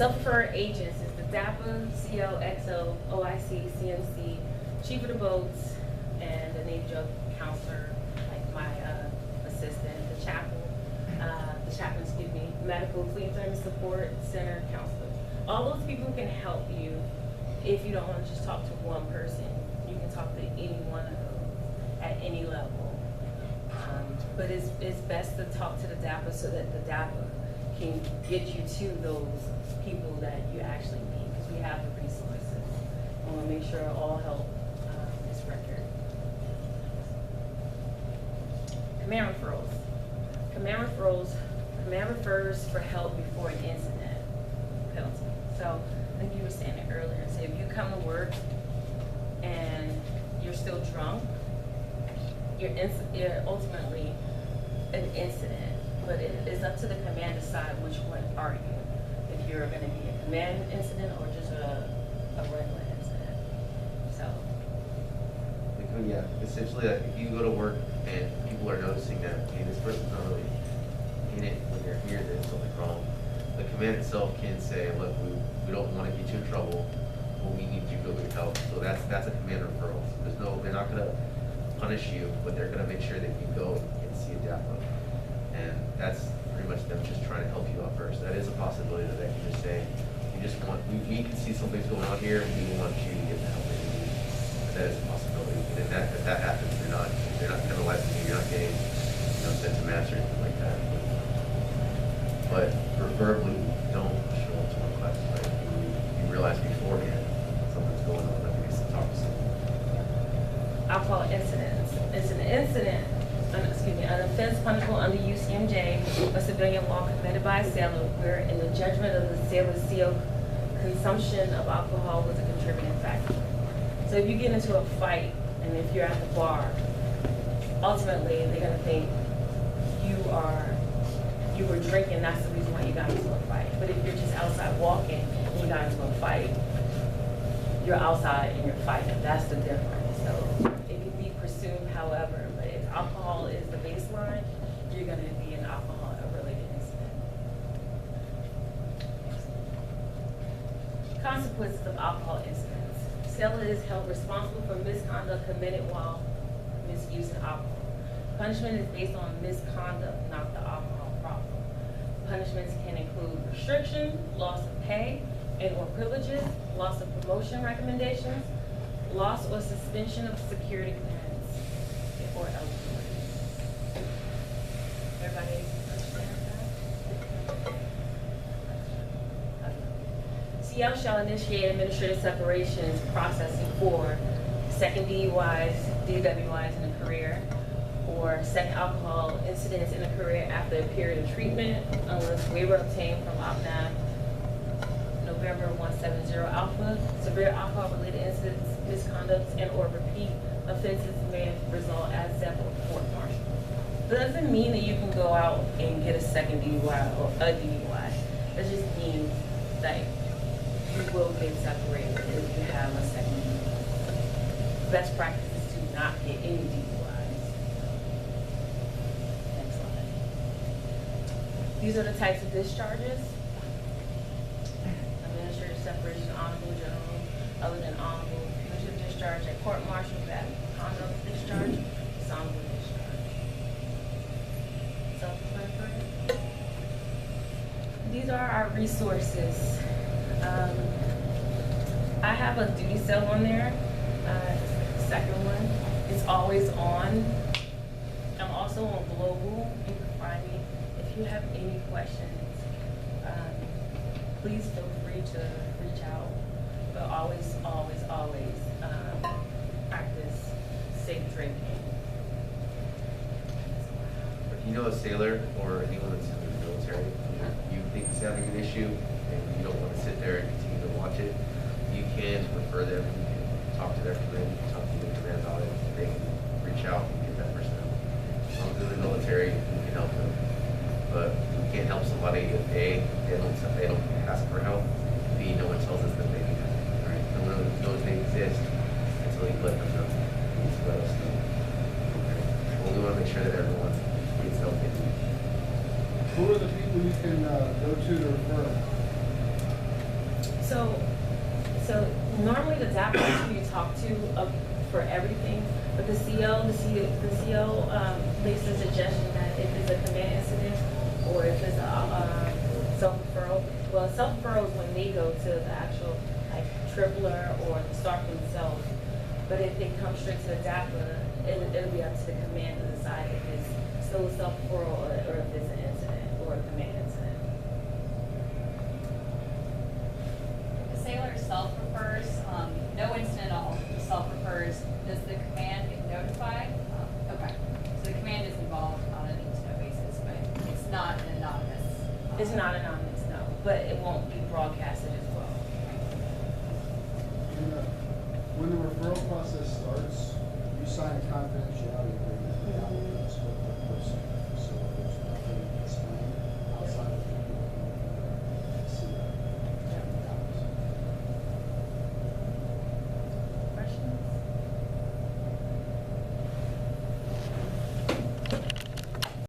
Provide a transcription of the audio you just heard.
Self-referred agents is the DAPA, CO, XO, OIC, CMC, Chief of the Boats, and the Navy Drug Counselor, like my assistant, the chaplain, Medical Fleet Therapy Support Center Counselor. All those people can help you if you don't want to just talk to one person. You can talk to any one of those at any level. But it's best to talk to the DAPA so that the DAPA can get you to those people that you actually need, because we have the resources. I want to make sure all help is rendered. Command referrals. Command refers for help before an incident penalty. So I think you were saying it earlier. So if you come to work and you're still drunk, you're ultimately an incident, but it is up to the command to decide which one are you. If you're going to be a command incident or just a regular incident. So. Yeah, essentially, if you go to work and people are noticing that, hey, this person's not really in it when you're here, there's something wrong. The command itself can say, look, we don't want to get you in trouble, but we need you to go get help. So that's a command referral. So they're not going to punish you, but they're going to make sure that you go and see a DAPA. And that's pretty much them just trying to help you out first. That is a possibility that they can just say, we can see something's going on here, we want you to get the help that you need. But that is a possibility. And if that happens, they're not penalizing you, you're not getting sent to mass or anything like that. But verbally, don't show up to one class, right? You realize beforehand something's going on, that we need to talk to someone. Alcohol incidents. It's an incident, an offense punishable under UCMJ, a civilian law committed by a sailor, where in the judgment of the sailor's CO, consumption of alcohol was a contributing factor. So if you get into a fight, and if you're at the bar, ultimately they're going to think you were drinking, that's the reason why you got into a fight. But if you're just outside walking and you got into a fight, you're outside and you're fighting. That's the difference. So it can be presumed, however, but if alcohol is the baseline, you're going to be an alcohol-related incident. Consequences of alcohol incidents. Sailor is held responsible for misconduct committed while misusing alcohol. Punishment is based on misconduct, not the alcohol problem. Punishments can include restriction, loss of pay and or privileges, loss of promotion recommendations, loss or suspension of security clearance, or eligibility. Everybody understand that? CL shall initiate administrative separations processing for second DUIs, DWIs in a career, or second alcohol incidents in a career after a period of treatment, unless waiver obtained from OPNAV November 170 Alpha. Severe alcohol-related incidents, misconducts, and or repeat offenses may result as several court-martial. Doesn't mean that you can go out and get a second DUI or a DUI. It just means that you will get separated if you have a second DUI. Best practice is to not get any DUIs. Next slide. These are the types of discharges. Administrative separation, honorable, general, other than honorable, punitive discharge at court-martial, bad conduct discharge, dishonorable discharge. Self-explanatory. These are our resources. I have a duty cell on there, second one. It's always on. I'm also on Global. You can find me. If you have any questions, please feel free to reach out. But always, always, always practice safe drinking. If you know a sailor or anyone that's in the military, you think is having an issue and you don't want to sit there and continue to watch it, you can refer them, you can talk to their command, you can talk to the command about it, and they can reach out and get that person out. As long as they're in the military, we can help them. But we can't help somebody if A, they don't ask for help, B, no one tells us that they need help. Right? No one knows they exist until you let them know. Please let us know. Okay? Well, we want to make sure that everyone gets help they need. Who are the people you can go to refer? So normally the DAPA is who you talk to for everything, but the CO makes a suggestion that if it's a command incident or if it's a self-referral, well, self-referral is when they go to the actual like tripler or the SARP themselves. But if they come straight to the DAPA, it'll be up to the command to decide if it's still a self-referral or if it's an incident or a command incident. The sailor self-refers, no incident at all, self-refers. Does the command get notified? Okay, so the command is involved on a need-to-know basis, but it's not an anonymous. It's not anonymous, no, but it won't be broadcasted as well. And, when the referral process starts, you sign a confidentiality agreement with the applicants with the person.